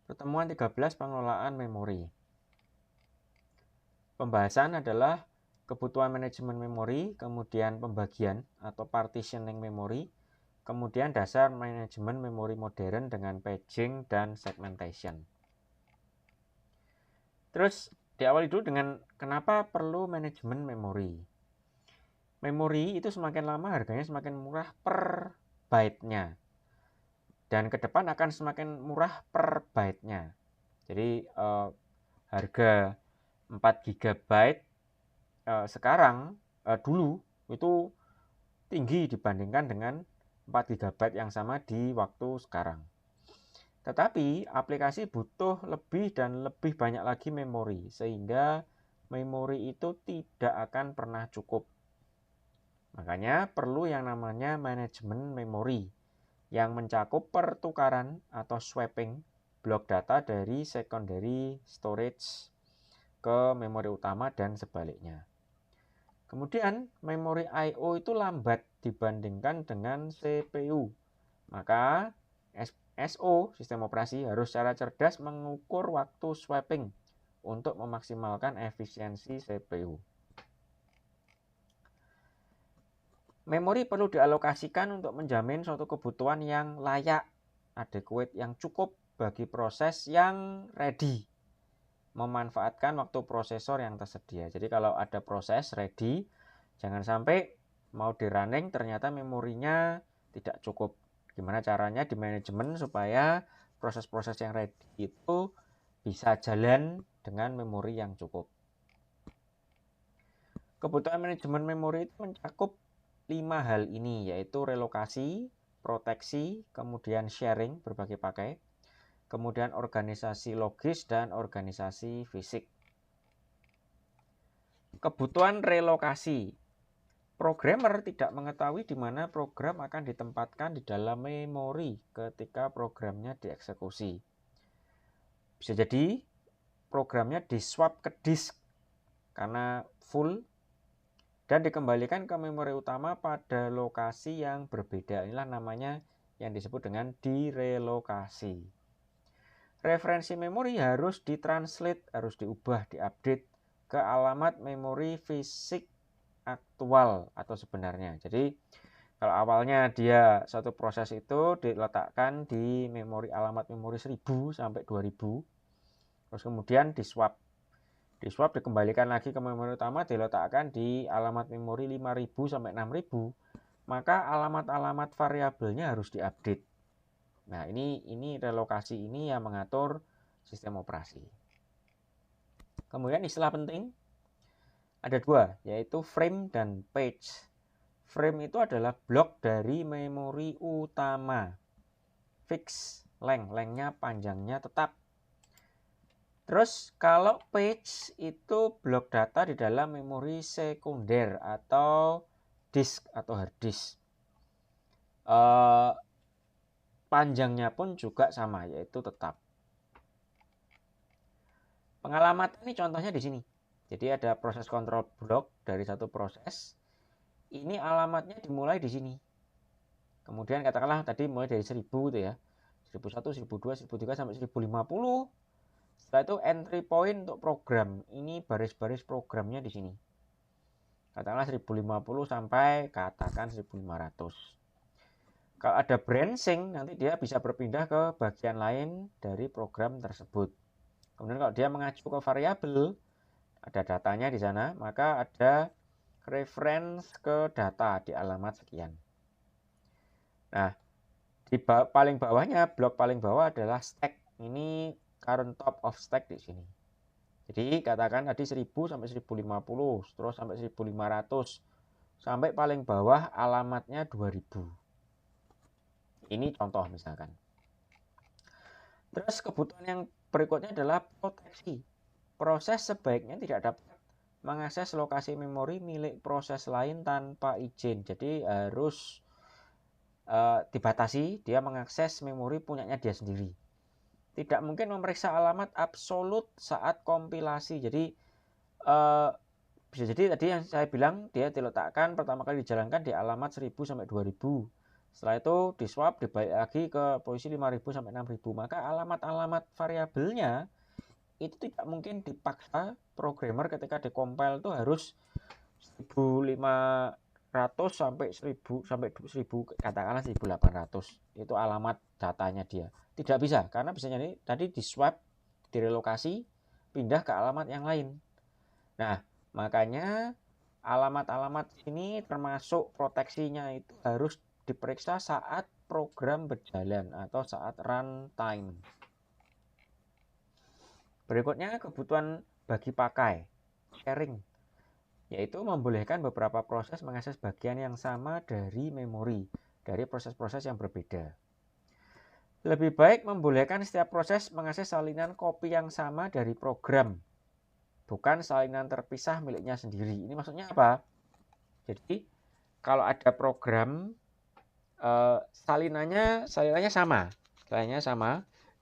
Pertemuan 13 pengelolaan memori. Pembahasan adalah kebutuhan manajemen memori, kemudian pembagian atau partitioning memori, kemudian dasar manajemen memori modern dengan paging dan segmentation. Terus diawali dulu dengan kenapa perlu manajemen memori. Memori itu semakin lama harganya semakin murah per byte-nya. Dan ke depan akan semakin murah per byte-nya. Jadi harga 4 GB sekarang dulu itu tinggi dibandingkan dengan 4 GB yang sama di waktu sekarang. Tetapi aplikasi butuh lebih dan lebih banyak lagi memori, sehingga memori itu tidak akan pernah cukup. Makanya perlu yang namanya manajemen memori yang mencakup pertukaran atau swapping blok data dari secondary storage ke memori utama dan sebaliknya. Kemudian memori I/O itu lambat dibandingkan dengan CPU. Maka SO, sistem operasi, harus secara cerdas mengukur waktu swapping untuk memaksimalkan efisiensi CPU. Memori perlu dialokasikan untuk menjamin suatu kebutuhan yang layak, adequate, yang cukup bagi proses yang ready, memanfaatkan waktu prosesor yang tersedia. Jadi kalau ada proses ready, jangan sampai mau di running ternyata memorinya tidak cukup. Gimana caranya di manajemen supaya proses-proses yang ready itu bisa jalan dengan memori yang cukup. Kebutuhan manajemen memori itu mencakup 5 hal ini, yaitu relokasi, proteksi, kemudian sharing, berbagi pakai, kemudian organisasi logis dan organisasi fisik. Kebutuhan relokasi. Programmer tidak mengetahui di mana program akan ditempatkan di dalam memori ketika programnya dieksekusi. Bisa jadi programnya di-swap ke disk karena full dan dikembalikan ke memori utama pada lokasi yang berbeda. Inilah namanya yang disebut dengan direlokasi. Referensi memori harus ditranslate, harus diubah, diupdate ke alamat memori fisik aktual atau sebenarnya. Jadi kalau awalnya dia satu proses itu diletakkan di memori alamat memori 1000 sampai 2000, terus kemudian di-swap dikembalikan lagi ke memori utama, diletakkan di alamat memori 5000 sampai 6000, maka alamat-alamat variabelnya harus diupdate. Nah, ini relokasi ini yang mengatur sistem operasi. Kemudian istilah penting ada dua, yaitu frame dan page. Frame itu adalah blok dari memori utama. Fix lengthnya panjangnya tetap. Terus kalau page itu blok data di dalam memori sekunder atau disk atau hard disk. Panjangnya pun juga sama, yaitu tetap. Pengalamatan ini contohnya di sini. Jadi ada proses kontrol blok dari satu proses. Ini alamatnya dimulai di sini. Kemudian katakanlah tadi mulai dari 1000 itu ya. 1001, 1002, 1003 sampai 1050. Setelah itu entry point untuk program. Ini baris-baris programnya di sini. Katakanlah 1050 sampai katakan 1500. Kalau ada branching, nanti dia bisa berpindah ke bagian lain dari program tersebut. Kemudian kalau dia mengacu ke variabel, ada datanya di sana, maka ada reference ke data di alamat sekian. Nah, di paling bawahnya, blok paling bawah adalah stack. Ini current top of stack di sini. Jadi katakan tadi 1000 sampai 1050, terus sampai 1500, sampai paling bawah alamatnya 2000. Ini contoh misalkan. Terus kebutuhan yang berikutnya adalah proteksi. Proses sebaiknya tidak dapat mengakses lokasi memori milik proses lain tanpa izin. Jadi harus dibatasi dia mengakses memori punyanya dia sendiri. Tidak mungkin memeriksa alamat absolut saat kompilasi. Jadi bisa jadi tadi yang saya bilang dia diletakkan pertama kali dijalankan di alamat 1000 sampai 2000. Setelah itu di swap, dibalik lagi ke posisi 5.000 sampai 6.000. Maka alamat-alamat variabelnya itu tidak mungkin dipaksa programmer ketika dikompil itu harus 1.500 sampai 1.000 sampai 1.000, katakanlah 1.800. Itu alamat datanya dia. Tidak bisa, karena bisa jadi tadi di swap, direlokasi, pindah ke alamat yang lain. Nah, makanya alamat-alamat ini termasuk proteksinya itu harus diperiksa saat program berjalan atau saat runtime. Berikutnya kebutuhan bagi pakai, sharing, yaitu membolehkan beberapa proses mengakses bagian yang sama dari memori, dari proses-proses yang berbeda. Lebih baik membolehkan setiap proses mengakses salinan kopi yang sama dari program, bukan salinan terpisah miliknya sendiri. Ini maksudnya apa? Jadi kalau ada program salinannya sama,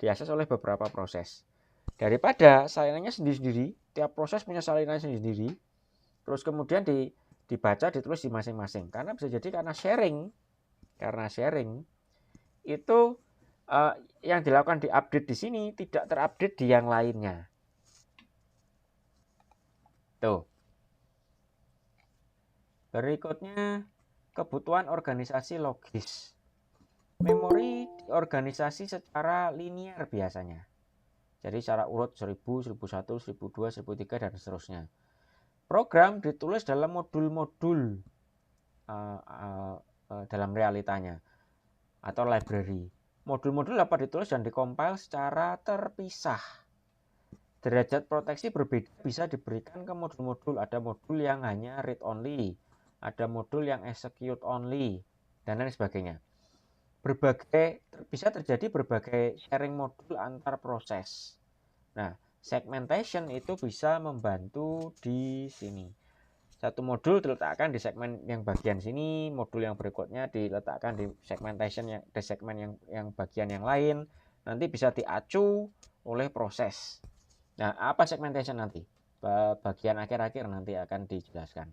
diakses oleh beberapa proses. Daripada salinannya sendiri-sendiri, tiap proses punya salinannya sendiri, terus kemudian dibaca, ditulis di masing-masing. Karena bisa jadi karena sharing itu yang dilakukan di update di sini tidak terupdate di yang lainnya. Tuh. Berikutnya kebutuhan organisasi logis. Memori diorganisasi secara linear biasanya. Jadi secara urut 1000, 1001, 1002, 1003 dan seterusnya. Program ditulis dalam modul-modul dalam realitanya atau library. Modul-modul dapat ditulis dan dikompil secara terpisah. Derajat proteksi berbeda bisa diberikan ke modul-modul. Ada modul yang hanya read only, ada modul yang execute only, dan lain sebagainya. Bisa terjadi berbagai sharing modul antar proses. Nah, segmentation itu bisa membantu di sini. Satu modul diletakkan di segmen yang bagian sini, modul yang berikutnya diletakkan di segmentation di segmen yang bagian yang lain. Nanti bisa diacu oleh proses. Nah, apa segmentation nanti? Bagian akhir-akhir nanti akan dijelaskan.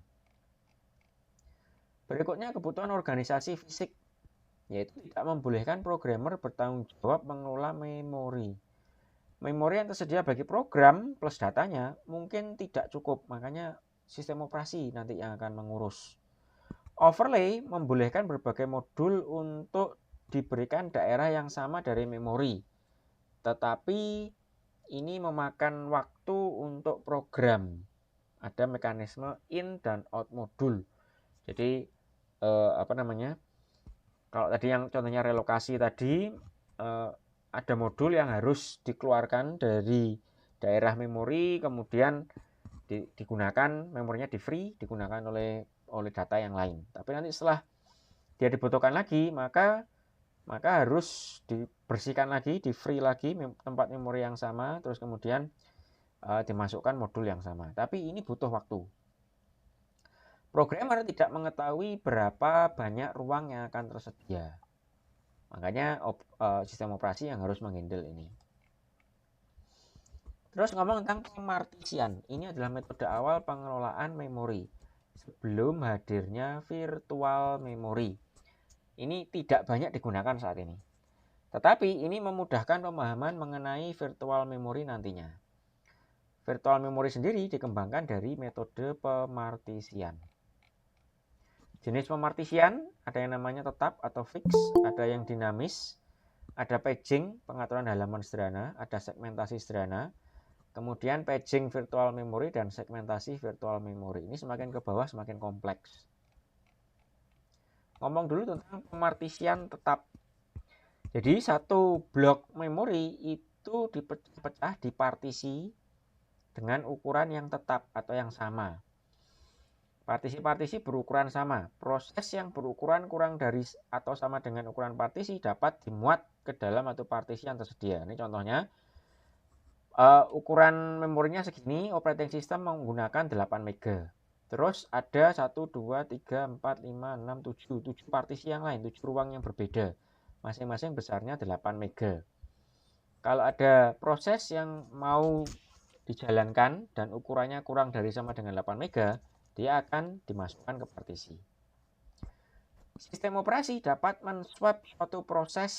Berikutnya kebutuhan organisasi fisik, yaitu tidak membolehkan programmer bertanggung jawab mengelola memori. Memori yang tersedia bagi program plus datanya mungkin tidak cukup, makanya sistem operasi nanti yang akan mengurus. Overlay membolehkan berbagai modul untuk diberikan daerah yang sama dari memori, tetapi ini memakan waktu untuk program. Ada mekanisme in dan out modul. Jadi kalau tadi yang contohnya relokasi tadi, ada modul yang harus dikeluarkan dari daerah memori, kemudian digunakan memorinya di free, digunakan oleh data yang lain. Tapi nanti setelah dia dibutuhkan lagi, maka harus dibersihkan lagi, di free lagi tempat memori yang sama, terus kemudian dimasukkan modul yang sama. Tapi ini butuh waktu. Programmer tidak mengetahui berapa banyak ruang yang akan tersedia. Makanya sistem operasi yang harus menghandle ini. Terus ngomong tentang pemartisian. Ini adalah metode awal pengelolaan memori sebelum hadirnya virtual memory. Ini tidak banyak digunakan saat ini. Tetapi ini memudahkan pemahaman mengenai virtual memory nantinya. Virtual memory sendiri dikembangkan dari metode pemartisian. Jenis pemartisian ada yang namanya tetap atau fix, ada yang dinamis, ada paging, pengaturan halaman sederhana, ada segmentasi sederhana, kemudian paging virtual memory dan segmentasi virtual memory. Ini semakin ke bawah semakin kompleks. Ngomong dulu tentang pemartisian tetap. Jadi satu blok memori itu dipecah di partisi dengan ukuran yang tetap atau yang sama. Partisi-partisi berukuran sama. Proses yang berukuran kurang dari atau sama dengan ukuran partisi dapat dimuat ke dalam satu partisi yang tersedia. Ini contohnya, ukuran memorinya segini, operating system menggunakan 8 MB. Terus ada 1, 2, 3, 4, 5, 6, 7 partisi yang lain, 7 ruang yang berbeda. Masing-masing besarnya 8 MB. Kalau ada proses yang mau dijalankan dan ukurannya kurang dari sama dengan 8 MB, dia akan dimasukkan ke partisi. Sistem operasi dapat men-swap suatu proses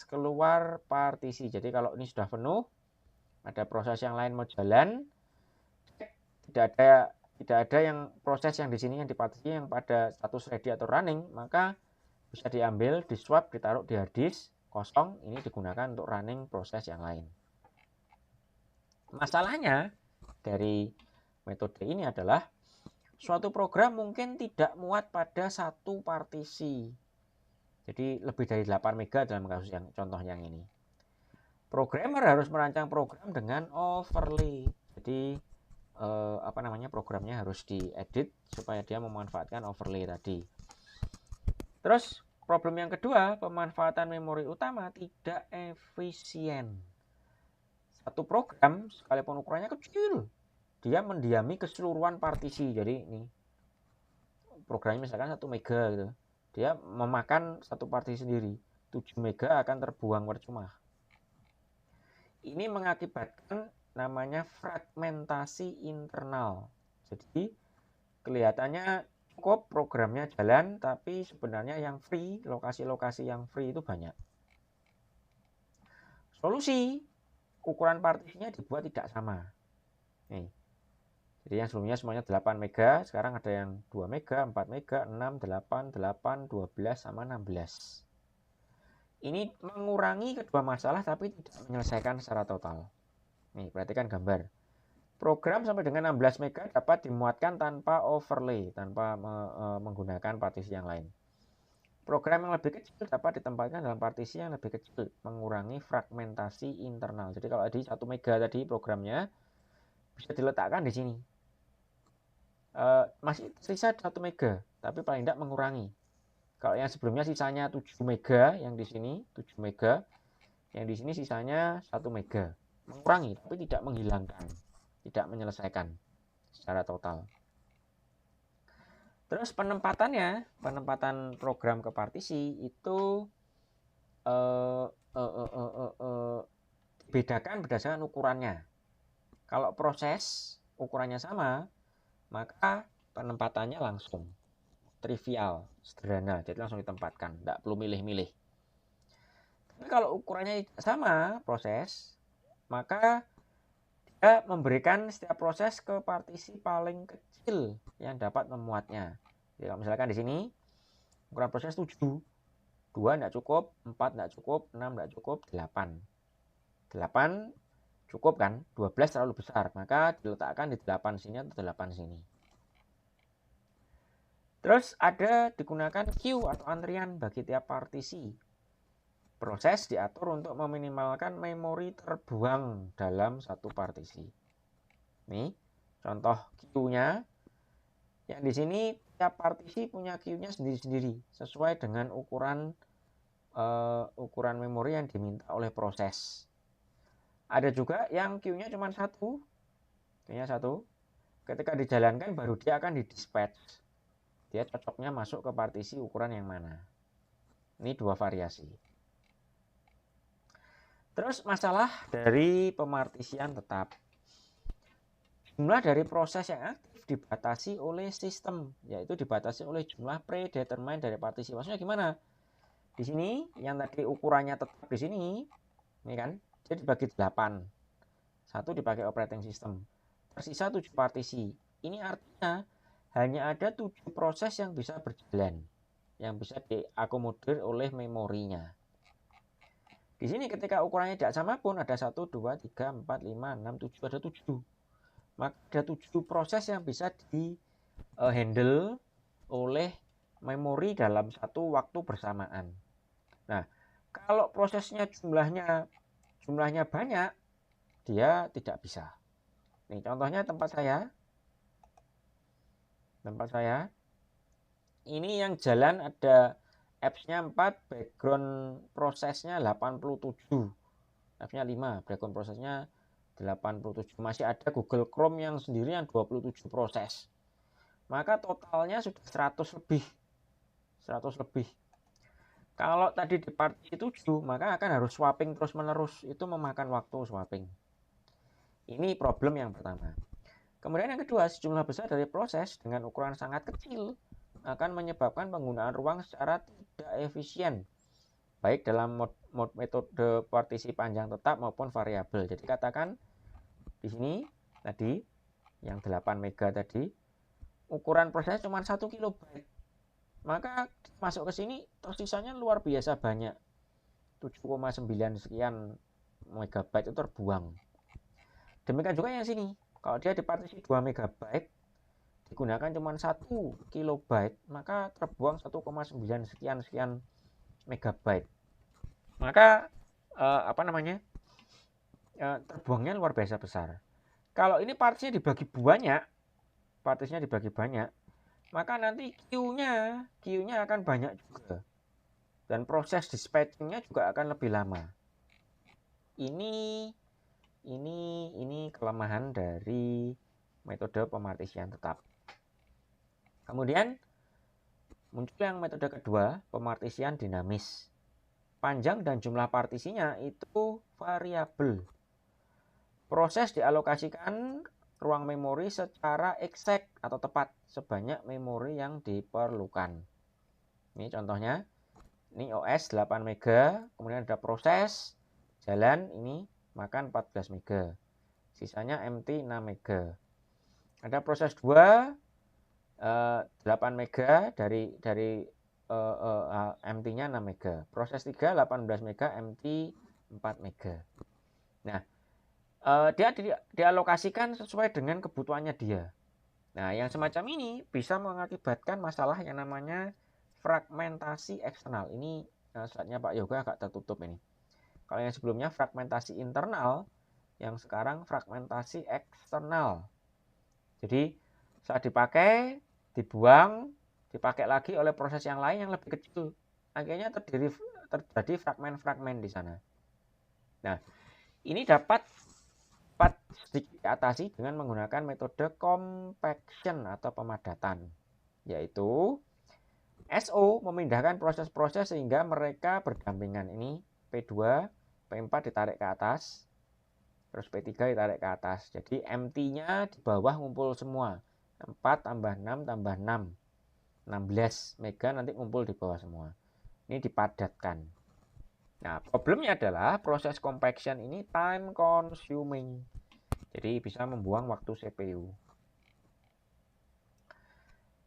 keluar partisi. Jadi kalau ini sudah penuh, ada proses yang lain mau jalan, tidak ada yang proses yang di sini yang di partisi yang pada status ready atau running, maka bisa diambil, di swap, ditaruh di hard disk kosong, ini digunakan untuk running proses yang lain. Masalahnya dari metode ini adalah suatu program mungkin tidak muat pada satu partisi. Jadi lebih dari 8 mega dalam kasus yang contoh yang ini. Programmer harus merancang program dengan overlay. Jadi programnya harus diedit supaya dia memanfaatkan overlay tadi. Terus problem yang kedua, pemanfaatan memori utama tidak efisien. Satu program sekalipun ukurannya kecil, dia mendiami keseluruhan partisi. Jadi ini programnya misalkan 1 mega gitu. Dia memakan satu partisi sendiri. 7 mega akan terbuang percuma. Ini mengakibatkan namanya fragmentasi internal. Jadi kelihatannya cukup programnya jalan, tapi sebenarnya yang free, lokasi-lokasi yang free itu banyak. Solusi, ukuran partisinya dibuat tidak sama. Nih. Jadi yang sebelumnya semuanya 8 mega, sekarang ada yang 2 mega, 4 mega, 6, 8, 8, 12, sama 16. Ini mengurangi kedua masalah tapi tidak menyelesaikan secara total. Nih, perhatikan gambar. Program sampai dengan 16 mega dapat dimuatkan tanpa overlay, tanpa menggunakan partisi yang lain. Program yang lebih kecil dapat ditempatkan dalam partisi yang lebih kecil, mengurangi fragmentasi internal. Jadi kalau di 1 mega tadi programnya bisa diletakkan di sini. Masih sisa 1 mega, tapi paling tidak mengurangi. Kalau yang sebelumnya sisanya 7 mega, yang di sini 7 mega, yang di sini sisanya 1 mega. Mengurangi, tapi tidak menghilangkan, tidak menyelesaikan secara total. Terus penempatan program ke partisi itu dibedakan berdasarkan ukurannya. Kalau proses ukurannya sama, maka penempatannya langsung trivial, sederhana, jadi langsung ditempatkan, tidak perlu milih-milih. Tapi kalau ukurannya sama proses, maka dia memberikan setiap proses ke partisi paling kecil yang dapat memuatnya. Jadi kalau misalkan di sini ukuran proses 7, 2 tidak cukup, 4 tidak cukup, 6 tidak cukup, 8. 8 cukup kan, 12 terlalu besar, maka diletakkan di 8 sini atau 8 sini. Terus ada digunakan queue atau antrian bagi tiap partisi. Proses diatur untuk meminimalkan memori terbuang dalam satu partisi. Nih, contoh queue-nya. Yang di sini tiap partisi punya queue-nya sendiri-sendiri sesuai dengan ukuran memori yang diminta oleh proses. Ada juga yang queue-nya cuma satu. Queue-nya satu. Ketika dijalankan baru dia akan didispatch. Dia cocoknya masuk ke partisi ukuran yang mana. Ini 2 variasi. Terus masalah dari pemartisian tetap. Jumlah dari proses yang aktif dibatasi oleh sistem, yaitu dibatasi oleh jumlah predetermined dari partisi. Maksudnya gimana? Di sini yang tadi ukurannya tetap di sini, ini kan, dia dibagi 8. 1 dipakai operating system. Tersisa 7 partisi. Ini artinya hanya ada 7 proses yang bisa berjalan, yang bisa diakomodir oleh memorinya. Di sini ketika ukurannya tidak sama pun ada 1, 2, 3, 4, 5, 6, 7, ada 7. Maka ada 7 proses yang bisa di-handle oleh memori dalam satu waktu bersamaan. Nah, kalau prosesnya jumlahnya banyak, dia tidak bisa. Nih contohnya tempat saya. Ini yang jalan ada apps-nya 4, background prosesnya 87. Apps-nya 5, background prosesnya 87. Masih ada Google Chrome yang sendiri yang 27 proses. Maka totalnya sudah 100 lebih. Kalau tadi di partisi 7, maka akan harus swapping terus-menerus. Itu memakan waktu swapping. Ini problem yang pertama. Kemudian yang kedua, sejumlah besar dari proses dengan ukuran sangat kecil akan menyebabkan penggunaan ruang secara tidak efisien, baik dalam metode partisi panjang tetap maupun variabel. Jadi katakan di sini tadi yang 8 mega tadi, ukuran prosesnya cuma 1 kilobyte. Maka masuk ke sini tersisanya luar biasa banyak. 7,9 sekian megabyte itu terbuang. Demikian juga yang sini. Kalau dia dipartisi 2 megabyte digunakan cuma 1 kilobyte, maka terbuang 1,9 sekian megabyte. Maka terbuangnya luar biasa besar. Kalau ini partisinya dibagi banyak, maka nanti queue-nya akan banyak juga. Dan proses dispatching-nya juga akan lebih lama. Ini kelemahan dari metode pemartisian tetap. Kemudian muncul yang metode kedua, pemartisian dinamis. Panjang dan jumlah partisinya itu variabel. Proses dialokasikan ruang memori secara exact atau tepat sebanyak memori yang diperlukan. Ini contohnya, ini OS 8 mega, kemudian ada proses jalan ini makan 14 mega. Sisanya MT 6 mega. Ada proses 2 8 mega dari MT-nya 6 mega. Proses 3 18 mega, MT 4 mega. Nah, dia dialokasikan sesuai dengan kebutuhannya dia. Nah, yang semacam ini bisa mengakibatkan masalah yang namanya fragmentasi eksternal. Ini slide-nya Pak Yoga agak tertutup ini. Kalau yang sebelumnya fragmentasi internal, yang sekarang fragmentasi eksternal. Jadi saat dipakai, dibuang, dipakai lagi oleh proses yang lain yang lebih kecil. Akhirnya terjadi fragmen-fragmen di sana. Nah, ini dapat sedikit diatasi dengan menggunakan metode compaction atau pemadatan, yaitu SO memindahkan proses-proses sehingga mereka berdampingan. Ini P2, P4 ditarik ke atas, terus P3 ditarik ke atas. Jadi MT-nya di bawah ngumpul semua. 4 tambah 6 tambah 6. 16 mega nanti ngumpul di bawah semua. Ini dipadatkan. Nah, problemnya adalah proses compaction ini time consuming. Jadi bisa membuang waktu CPU.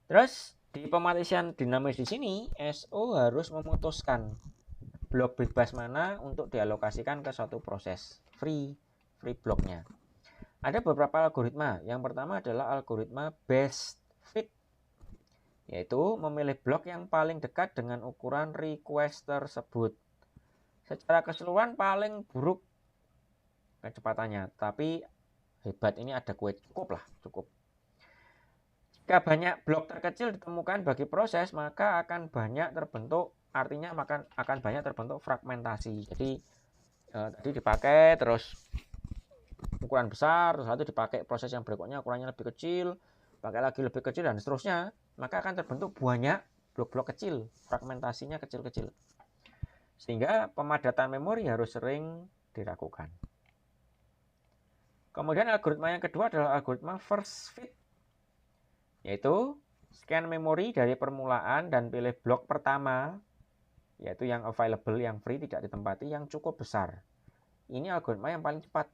Terus di pemartisian dinamis di sini, SO harus memutuskan blok bebas mana untuk dialokasikan ke suatu proses. Free blocknya. Ada beberapa algoritma. Yang pertama adalah algoritma best fit, yaitu memilih blok yang paling dekat dengan ukuran request tersebut. Secara keseluruhan paling buruk kecepatannya, tapi hebat ini ada cukup. Jika banyak blok terkecil ditemukan bagi proses, maka akan banyak terbentuk fragmentasi. Jadi tadi dipakai terus ukuran besar, terus satu dipakai proses yang berikutnya ukurannya lebih kecil, pakai lagi lebih kecil dan seterusnya, maka akan terbentuk banyak blok-blok kecil, fragmentasinya kecil-kecil. Sehingga pemadatan memori harus sering dilakukan. Kemudian algoritma yang kedua adalah algoritma first fit, yaitu scan memori dari permulaan dan pilih blok pertama, yaitu yang available, yang free, tidak ditempati, yang cukup besar. Ini algoritma yang paling cepat.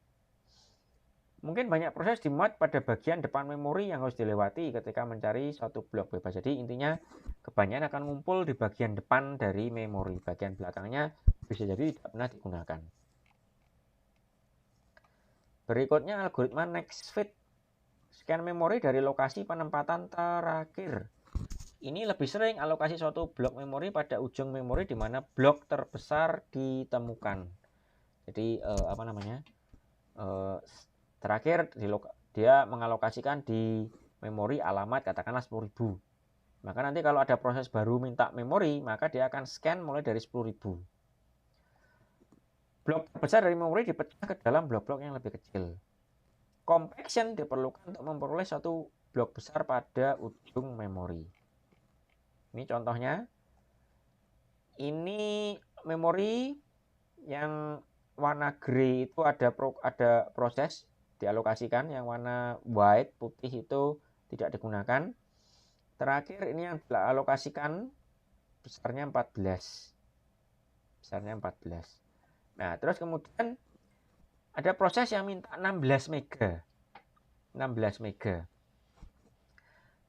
Mungkin banyak proses dimuat pada bagian depan memori yang harus dilewati ketika mencari suatu blok bebas. Jadi intinya kebanyakan akan ngumpul di bagian depan dari memori. Bagian belakangnya bisa jadi tidak pernah digunakan. Berikutnya algoritma next fit. Scan memori dari lokasi penempatan terakhir. Ini lebih sering alokasi suatu blok memori pada ujung memori di mana blok terbesar ditemukan. Jadi terakhir dia mengalokasikan di memori alamat katakanlah 10.000. Maka nanti kalau ada proses baru minta memori, maka dia akan scan mulai dari 10.000. Blok terbesar dari memori dipecah ke dalam blok-blok yang lebih kecil. Compaction diperlukan untuk memperoleh suatu blok besar pada ujung memori. Ini contohnya. Ini memori yang warna grey itu ada proses dialokasikan, yang warna white putih itu tidak digunakan. Terakhir ini yang dialokasikan besarnya 14. Nah, terus kemudian ada proses yang minta 16 mega.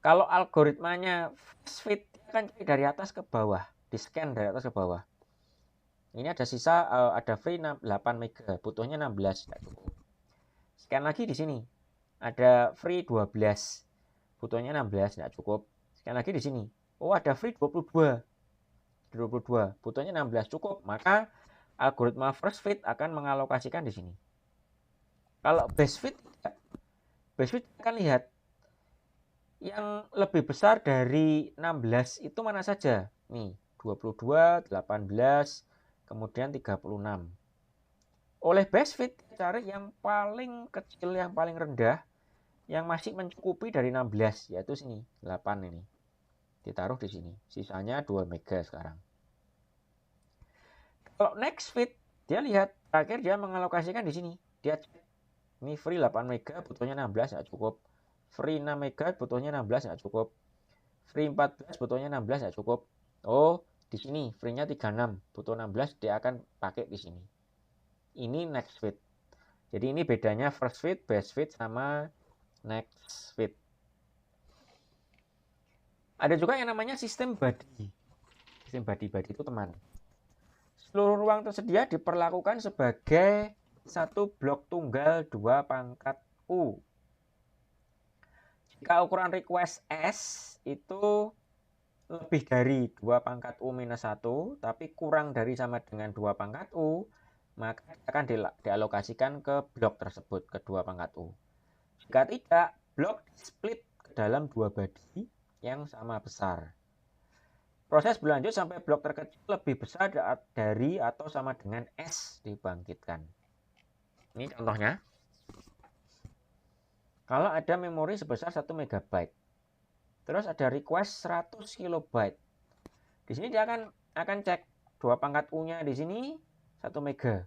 Kalau algoritmanya fast feed akan cari dari atas ke bawah, di scan dari atas ke bawah. Ini ada sisa, ada free 8 mega, butuhnya 16, tidak cukup. Scan lagi di sini, ada free 12, butuhnya 16, tidak cukup. Scan lagi di sini, oh ada free 22, butuhnya 16, cukup. Maka algoritma first fit akan mengalokasikan di sini. Kalau best fit akan lihat yang lebih besar dari 16 itu mana saja. Nih, 22, 18, kemudian 36. Oleh best fit cari yang paling kecil, yang paling rendah, yang masih mencukupi dari 16, yaitu sini, 8 ini. Ditaruh di sini. Sisanya 2 mega sekarang. Kalau next fit, dia lihat terakhir dia mengalokasikan di sini. Dia cek, ini free 8 mega, butuhnya 16, ya cukup. Free 6 mega, butuhnya 16, ya cukup. Free 14, butuhnya 16, ya cukup. Oh, di sini free-nya 36, butuh 16, dia akan pakai di sini. Ini next fit. Jadi ini bedanya first fit, best fit, sama next fit. Ada juga yang namanya sistem body. Sistem body itu teman. Seluruh ruang tersedia diperlakukan sebagai satu blok tunggal 2 pangkat U. Jika ukuran request S itu lebih dari 2 pangkat U minus 1, tapi kurang dari sama dengan 2 pangkat U, maka akan dialokasikan ke blok tersebut, ke 2 pangkat U. Jika tidak, blok split ke dalam 2 body yang sama besar. Proses berlanjut sampai blok terkecil lebih besar dari atau sama dengan S dibangkitkan. Ini contohnya. Kalau ada memori sebesar 1 MB, terus ada request 100 KB. Di sini dia akan cek 2 pangkat U-nya di sini 1 mega.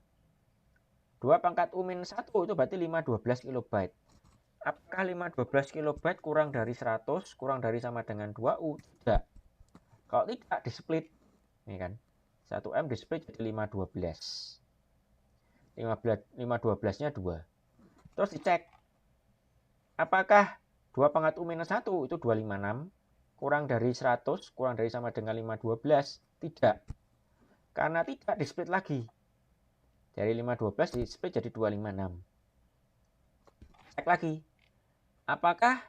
2 pangkat U minus 1 itu berarti 512 KB. Apakah 512 KB kurang dari 100, kurang dari sama dengan 2U? Tidak. Kalau tidak, di-split. Ini kan. 1M di-split jadi 512. 512-nya 2. Terus dicek. Apakah 2 pangkat U minus 1 itu 256? Kurang dari 100, kurang dari sama dengan 512? Tidak. Karena tidak, di-split lagi. Dari 512 di-split jadi 256. Cek lagi. Apakah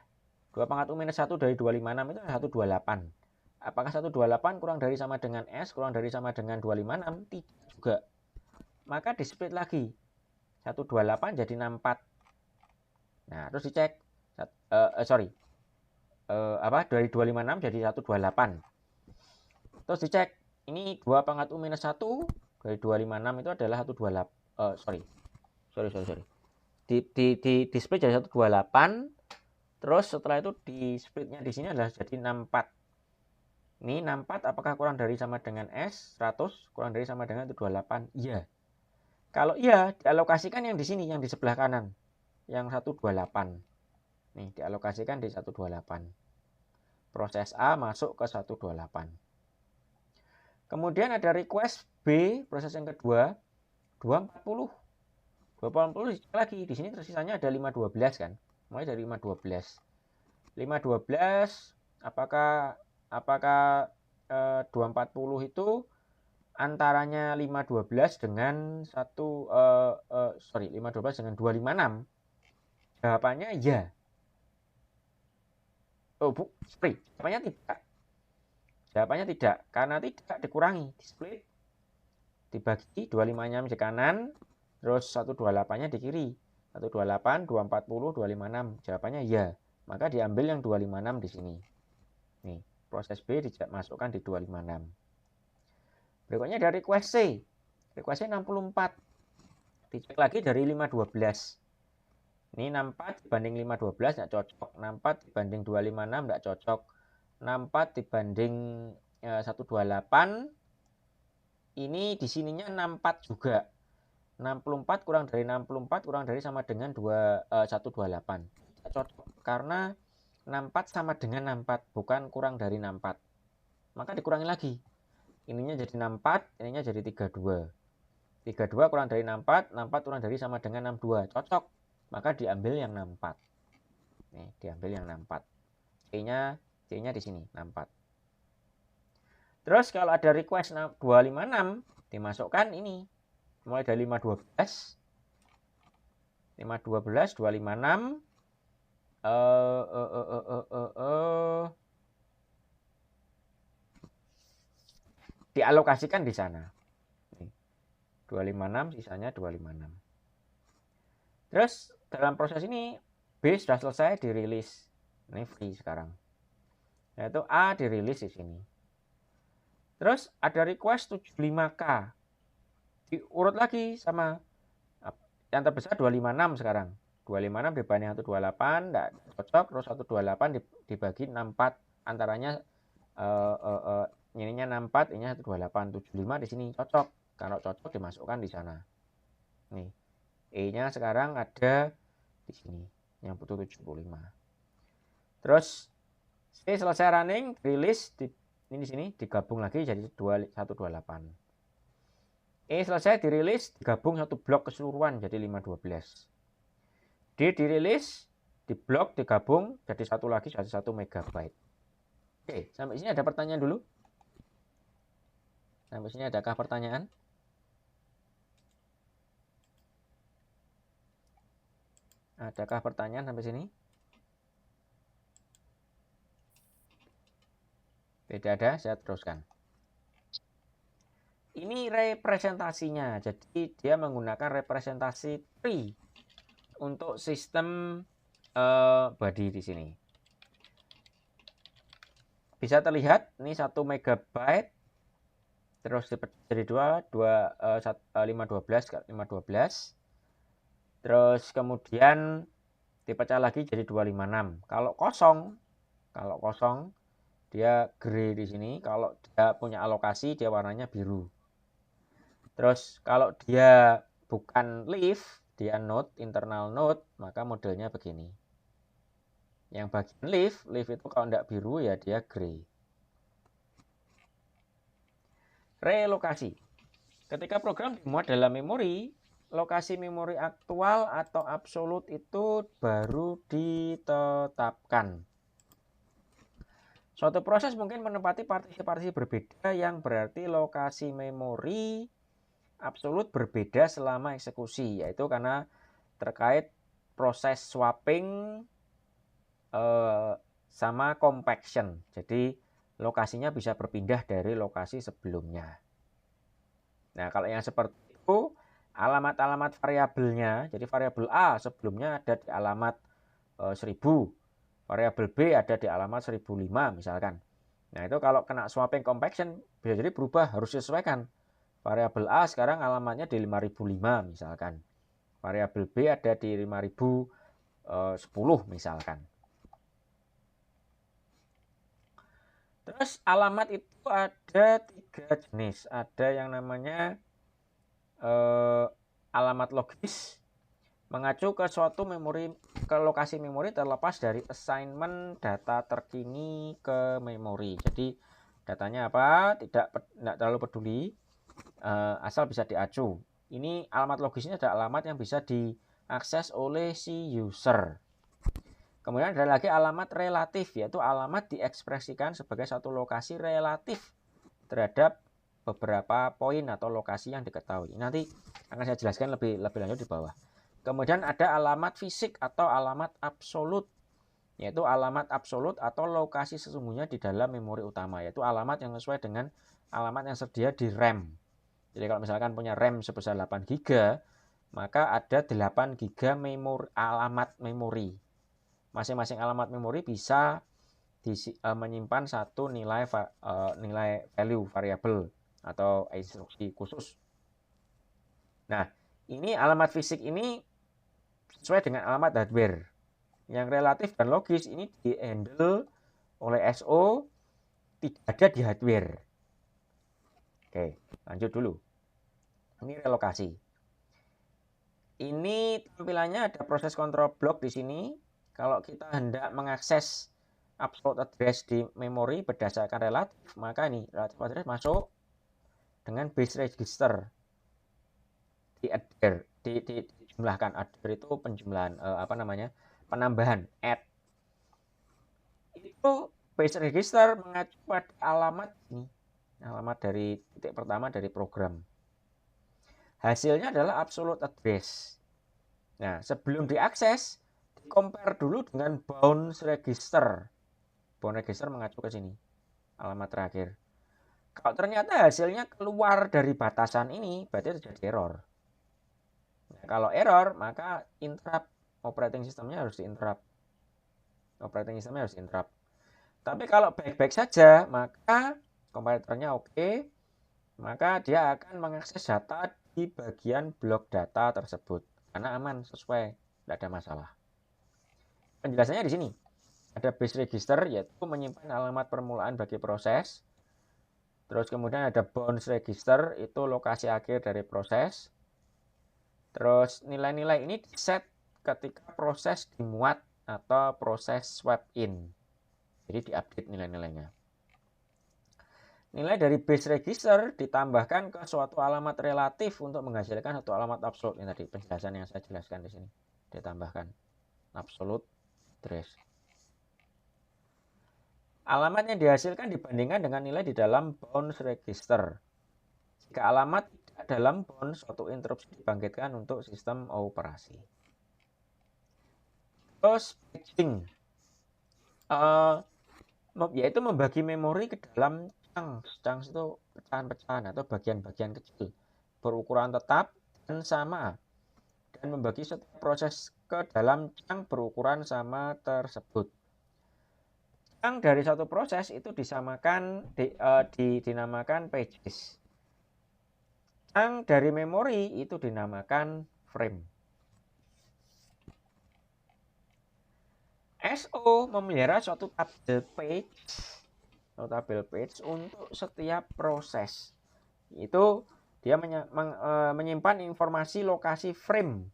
2 pangkat U minus 1 dari 256 itu 128? Apakah 128 kurang dari sama dengan S, kurang dari sama dengan 256? Tidak juga. Maka di-split lagi. 128 jadi 64. Nah, terus dicek. Dari 256 jadi 128. Terus dicek. Ini 2 pangkat U minus 1 dari 256 itu adalah 128. Di split jadi 128. Terus setelah itu di splitnya di sini adalah jadi 64. Ini 64 apakah kurang dari sama dengan S 100, kurang dari sama dengan 128? Iya. Kalau iya, dialokasikan yang di sini, yang di sebelah kanan. Yang 128. Nih, dialokasikan di 128. Proses A masuk ke 128. Kemudian ada request B, proses yang kedua, 240. 240 lagi. Di sini tersisanya ada 512 kan. Mulai dari 512. 512 apakah 240 itu antaranya 512 dengan 512 dengan 256? Jawabannya ya. Jawabannya tidak, karena tidak dikurangi, di split, dibagi 25-nya di kanan, terus 128-nya di kiri. 128, 240, 256. Jawabannya ya. Maka diambil yang 256 di sini. Nih, proses B dimasukkan di 256. Berikutnya dari request C. Request C 64. Dicek lagi dari 512. Ini 64 dibanding 512 tidak cocok. 64 dibanding 256 tidak cocok. 64 dibanding 128. Ini di sininya 64 juga. 64 kurang dari sama dengan 128. Tidak cocok karena 64 sama dengan 64, bukan kurang dari 64. Maka dikurangi lagi. Ininya jadi 64, ininya jadi 32. 32 kurang dari 64, 64 kurang dari sama dengan 62. Cocok. Maka diambil yang 64. Nih, diambil yang 64. C-nya di sini, 64. Terus kalau ada request 256, dimasukkan ini. Mulai dari 512, 512, 256, dialokasikan di sana. 256, sisanya 256. Terus dalam proses ini B sudah selesai, dirilis. Ini free sekarang. Yaitu A dirilis di sini. Terus ada request 75K. Diurut lagi sama yang terbesar 256 sekarang. 256 dibanding 128 enggak cocok, terus 128 dibagi 64, antaranya ininya 64, ininya 128, 75 di sini cocok. Kalau cocok dimasukkan di sana. Nih. E-nya sekarang ada di sini yang butuh 75. Terus C selesai running, rilis ini di sini digabung lagi jadi 128. E selesai dirilis, digabung satu blok keseluruhan jadi 512. D dirilis, diblok, digabung jadi satu lagi jadi 1 megabyte. Oke, sampai sini ada pertanyaan dulu? Sampai sini adakah pertanyaan? Adakah pertanyaan sampai sini? Tidak ada, saya teruskan. Ini representasinya, jadi dia menggunakan representasi tree untuk sistem body di sini. Bisa terlihat ini 1 megabyte, terus jadi 512, terus kemudian dipecah lagi jadi 256. Kalau kosong dia gray di sini. Kalau dia punya alokasi dia warnanya biru. Terus kalau dia bukan leaf, dia node, internal node, maka modelnya begini. Yang bagian leaf itu kalau tidak biru ya dia gray. Relokasi. Ketika program dimuat dalam memori, lokasi memori aktual atau absolut itu baru ditetapkan. Suatu proses mungkin menempati partisi-partisi berbeda yang berarti lokasi memori absolut berbeda selama eksekusi, yaitu karena terkait proses swapping sama compaction. Jadi lokasinya bisa berpindah dari lokasi sebelumnya. Nah, kalau yang seperti itu, alamat-alamat variabelnya, jadi variabel A sebelumnya ada di alamat 1000, variabel B ada di alamat 1005 misalkan. Nah, itu kalau kena swapping compaction bisa jadi berubah, harus disesuaikan. Variabel A sekarang alamatnya di 5005 misalkan. Variabel B ada di 5010 misalkan. Terus alamat itu ada 3 jenis. Ada yang namanya alamat logis, mengacu ke suatu memori, ke lokasi memori terlepas dari assignment data terkini ke memori. Jadi datanya apa tidak terlalu peduli, asal bisa diacu. Ini alamat logisnya ada alamat yang bisa diakses oleh si user. Kemudian ada lagi alamat relatif, yaitu alamat diekspresikan sebagai satu lokasi relatif terhadap beberapa poin atau lokasi yang diketahui. Nanti akan saya jelaskan lebih lanjut di bawah. Kemudian ada alamat fisik atau alamat absolut, yaitu alamat absolut atau lokasi sesungguhnya di dalam memori utama, yaitu alamat yang sesuai dengan alamat yang tersedia di RAM. Jadi kalau misalkan punya RAM sebesar 8 GB, maka ada 8 GB alamat memori. Masing-masing alamat memori bisa menyimpan satu nilai value variabel atau instruksi khusus. Nah, ini alamat fisik ini sesuai dengan alamat hardware. Yang relatif dan logis ini di-handle oleh SO, tidak ada di hardware. Oke, lanjut dulu. Ini relokasi. Ini tampilannya ada proses control block di sini. Kalau kita hendak mengakses absolute address di memori berdasarkan relatif, maka ini relative address masuk dengan base register di adder, dijumlahkan. Adder itu penjumlahan penambahan add. Itu base register mengacu pada alamat ini, alamat dari titik pertama dari program. Hasilnya adalah absolute address. Nah, sebelum diakses, compare dulu dengan bounds register. Bounds register mengacu ke sini, alamat terakhir. Kalau ternyata hasilnya keluar dari batasan ini, berarti terjadi error. Nah, kalau error, maka interrupt, operating systemnya harus di-interrupt. Tapi kalau baik-baik saja, maka komparatornya oke, maka dia akan mengakses data di bagian blok data tersebut. Karena aman, sesuai, tidak ada masalah. Penjelasannya di sini. Ada base register, yaitu menyimpan alamat permulaan bagi proses. Terus kemudian ada bounds register, itu lokasi akhir dari proses. Terus nilai-nilai ini diset ketika proses dimuat atau proses swap in. Jadi diupdate nilai-nilainya. Nilai dari base register ditambahkan ke suatu alamat relatif untuk menghasilkan satu alamat absolute. Ini tadi penjelasan yang saya jelaskan di sini. Ditambahkan absolute address. Alamat yang dihasilkan dibandingkan dengan nilai di dalam bounds register. Jika alamat tidak dalam bounds, suatu interupsi dibangkitkan untuk sistem operasi. Terus patching, yaitu membagi memori ke dalam chunks. Chunks itu pecahan-pecahan atau bagian-bagian kecil berukuran tetap dan sama, dan membagi setiap proses ke dalam chunk berukuran sama tersebut. Chunk dari satu proses itu dinamakan pages. Chunk dari memori itu dinamakan frame. SO memelihara suatu tabel page untuk setiap proses. Itu dia menyimpan informasi lokasi frame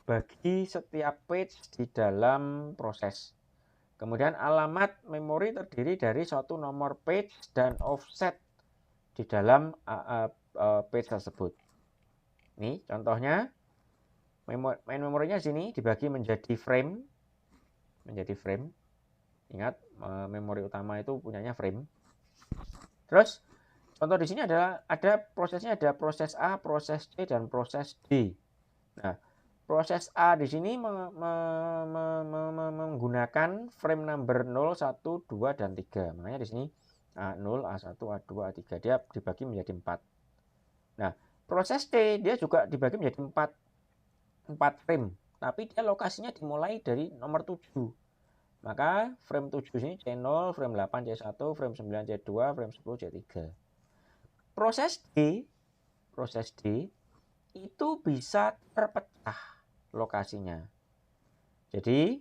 bagi setiap page di dalam proses. Kemudian alamat memori terdiri dari suatu nomor page dan offset di dalam page tersebut. Ini contohnya, main memorinya sini dibagi menjadi frame. Ingat, memori utama itu punyanya frame. Terus contoh di sini adalah ada proses A, proses C, dan proses D. Nah, proses A di sini menggunakan frame number 0, 1, 2, dan 3. Makanya di sini A0, A1, A2, A3. Dia dibagi menjadi 4. Nah, proses C dia juga dibagi menjadi 4 frame. Tapi dia lokasinya dimulai dari nomor 7. Maka frame 7 ini C0, frame 8 C1, frame 9 C2, frame 10 C3. Proses D itu bisa terpecah lokasinya. Jadi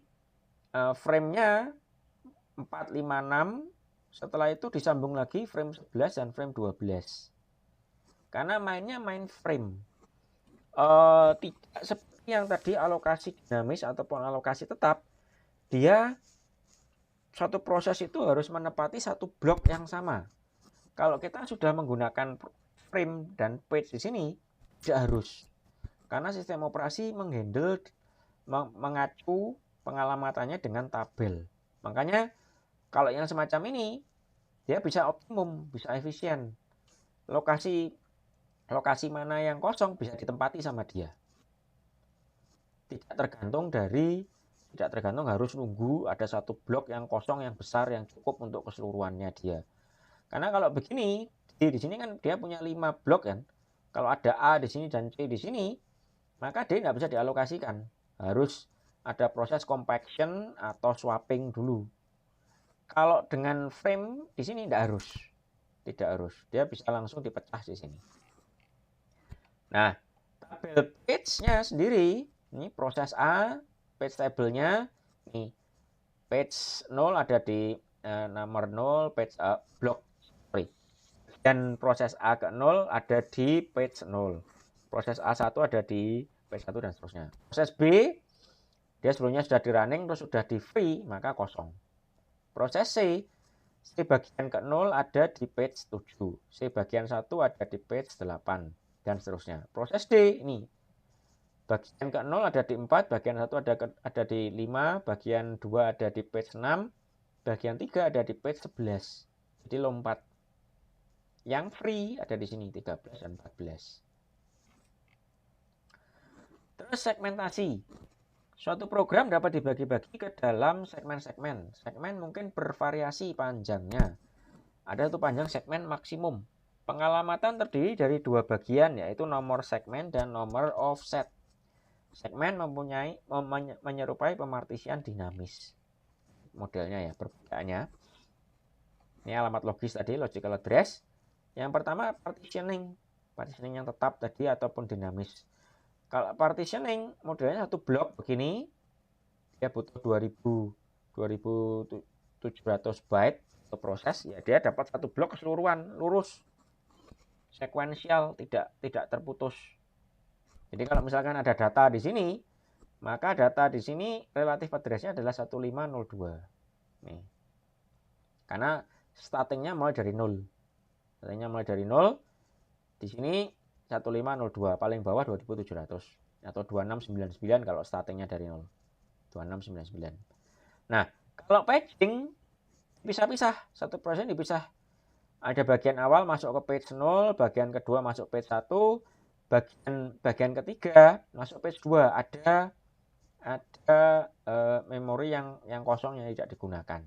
frame-nya 4, 5, 6, setelah itu disambung lagi frame 11 dan frame 12. Karena mainnya main frame. Tidak seperti yang tadi alokasi dinamis ataupun alokasi tetap, dia suatu proses itu harus menepati satu blok yang sama. Kalau kita sudah menggunakan frame dan page di sini, tidak harus. Karena sistem operasi mengacu pengalamatannya dengan tabel. Makanya kalau yang semacam ini, dia bisa optimum, bisa efisien. Lokasi mana yang kosong bisa ditempati sama dia. Tidak tergantung harus nunggu ada satu blok yang kosong yang besar yang cukup untuk keseluruhannya dia. Karena kalau begini, di sini kan dia punya 5 blok kan. Kalau ada A di sini dan C di sini, maka D nggak bisa dialokasikan. Harus ada proses compaction atau swapping dulu. Kalau dengan frame di sini tidak harus. Dia bisa langsung dipecah di sini. Nah, tabel page-nya sendiri, ini proses A, page table-nya, nih page 0 ada di nomor 0, page blok. Dan proses A ke 0 ada di page 0. Proses A1 ada di page 1 dan seterusnya. Proses B, dia sebelumnya sudah di running terus sudah di free, maka kosong. Proses C bagian ke-0 ada di page 7, C bagian 1 ada di page 8, dan seterusnya. Proses D ini, bagian ke-0 ada di 4, bagian 1 ada di 5, bagian 2 ada di page 6, bagian 3 ada di page 11. Jadi lompat. Yang free ada di sini 13 dan 14. Terus segmentasi. Suatu program dapat dibagi-bagi ke dalam segmen-segmen. Segmen mungkin bervariasi panjangnya. Ada tuh panjang segmen maksimum. Pengalamatan terdiri dari dua bagian, yaitu nomor segmen dan nomor offset. Segmen menyerupai pemartisian dinamis. Modelnya ya, perbedaannya. Ini alamat logis tadi, logical address. Yang pertama partitioning yang tetap tadi ataupun dinamis. Kalau partitioning modelnya satu blok begini, dia butuh 2700 byte untuk proses, ya dia dapat satu blok keseluruhan lurus, sekuensial, tidak terputus. Jadi kalau misalkan ada data di sini, maka data di sini relatif address-nya adalah 1502. Nih. Karena startingnya mulai dari 0. Startingnya mulai dari 0. Di sini 1502, paling bawah 2700 atau 2699 kalau startingnya dari 0. 2699. Nah, kalau paging pisah-pisah, satu proses dipisah. Ada bagian awal masuk ke page 0, bagian kedua masuk page 1, bagian ketiga masuk page 2. Ada memori yang kosong yang tidak digunakan.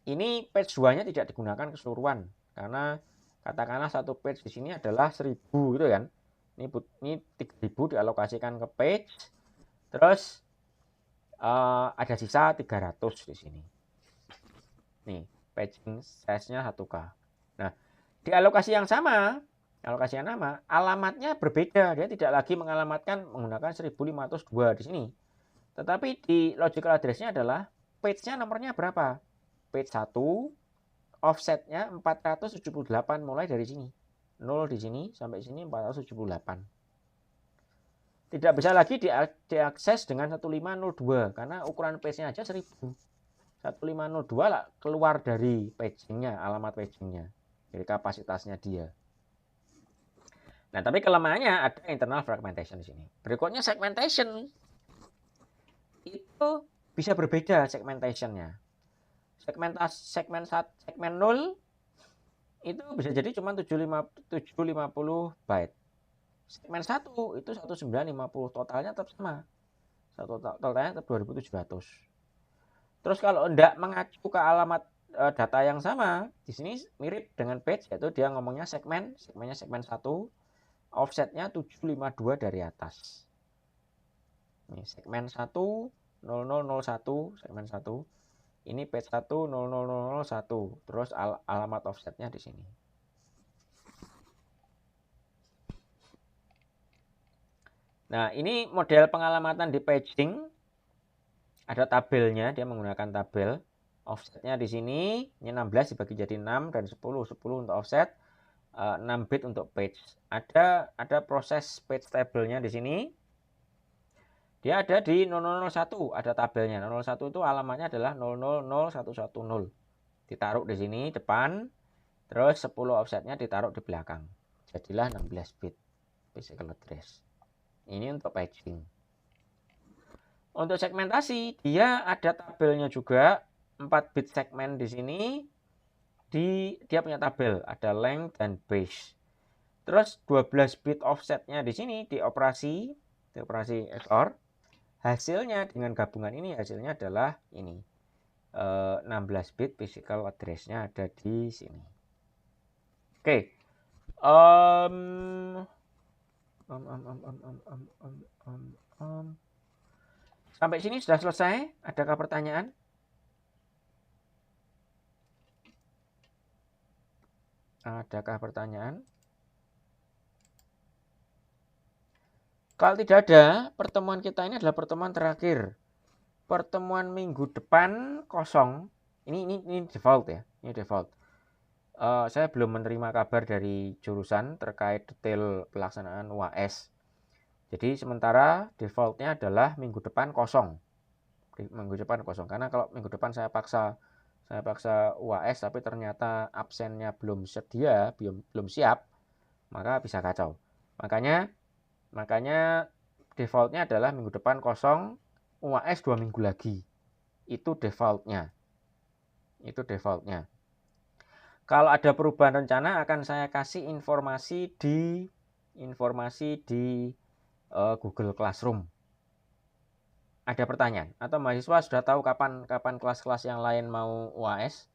Ini page 2-nya tidak digunakan keseluruhan karena katakanlah satu page di sini adalah 1000 gitu kan. Ini 3000 dialokasikan ke page. Terus ada sisa 300 di sini. Nih, paging size-nya 1K. Nah, di alokasi yang sama, alamatnya berbeda. Dia tidak lagi mengalamatkan menggunakan 1502 di sini. Tetapi di logical address-nya adalah page-nya nomornya berapa? Page 1, offset-nya 478 mulai dari sini. 0 di sini sampai sini 478. Tidak bisa lagi diakses dengan 1502 karena ukuran page-nya aja 1000. 1502 lah keluar dari pagingnya, alamat pagingnya, dari kapasitasnya dia. Nah, tapi kelemahannya ada internal fragmentation di sini. Berikutnya segmentation. Itu bisa berbeda segmentationnya. Segmen 0 itu bisa jadi cuma 750 byte. Segmen 1 itu 1950, totalnya tetap sama. Totalnya tetap 2700. Terus kalau tidak mengacu ke alamat data yang sama, di sini mirip dengan page, yaitu dia ngomongnya segmennya segmen 1, offsetnya 752 dari atas. Ini segmen 1 0001 segmen 1. Ini page 1 00001. Terus alamat offsetnya di sini. Nah, ini model pengalamatan di paging. Ada tabelnya, dia menggunakan tabel. Offsetnya di sini, ini 16 dibagi jadi 6 dan 10 untuk offset, 6 bit untuk page. Ada proses page tabelnya di sini. Dia ada di 0001, ada tabelnya. 001 itu alamatnya adalah 000110. Ditaruh di sini depan, terus 10 offsetnya ditaruh di belakang. Jadilah 16 bit physical address. Ini untuk paging. Untuk segmentasi, dia ada tabelnya juga, 4 bit segmen di sini. Dia punya tabel, ada length dan base. Terus 12 bit offsetnya di sini di operasi XOR. Hasilnya dengan gabungan ini hasilnya adalah ini. 16 bit physical address-nya ada di sini. Oke. Sampai sini sudah selesai. Adakah pertanyaan? Kalau tidak ada, pertemuan kita ini adalah pertemuan terakhir. Pertemuan minggu depan kosong. Ini default ya. Ini default. Saya belum menerima kabar dari jurusan terkait detail pelaksanaan UAS. Jadi sementara defaultnya adalah minggu depan kosong. minggu depan kosong. Karena kalau minggu depan saya paksa UAS tapi ternyata absennya belum siap, maka bisa kacau. Makanya defaultnya adalah minggu depan kosong, UAS 2 minggu lagi. Itu defaultnya. Kalau ada perubahan rencana akan saya kasih informasi di Google Classroom. Ada pertanyaan? Atau mahasiswa sudah tahu kapan kelas-kelas yang lain mau UAS?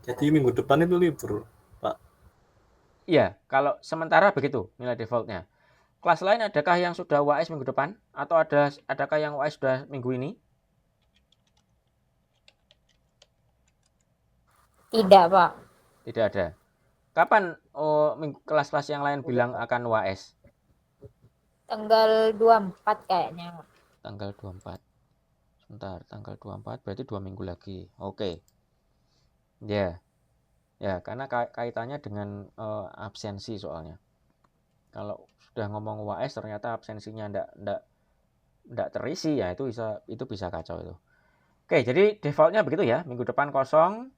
Jadi minggu depan itu libur, Pak? Iya, kalau sementara begitu nilai defaultnya. Kelas lain adakah yang sudah UAS minggu depan? Atau adakah yang UAS sudah minggu ini? Tidak, Pak. Tidak ada. Kapan kelas-kelas yang lain bilang akan UAS? Tanggal 24 kayaknya. Tanggal 24. Sebentar, tanggal 24 berarti 2 minggu lagi. Oke. Ya. Ya, karena kaitannya dengan absensi soalnya. Kalau sudah ngomong UAS ternyata absensinya enggak terisi, ya itu bisa kacau itu. Oke, jadi defaultnya begitu ya. Minggu depan kosong,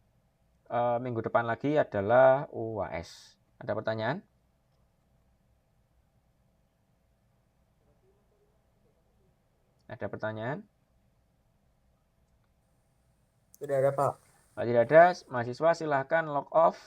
minggu depan lagi adalah UAS. Ada pertanyaan? Ada pertanyaan? Tidak ada, Pak. Kalau tidak ada, mahasiswa silahkan log off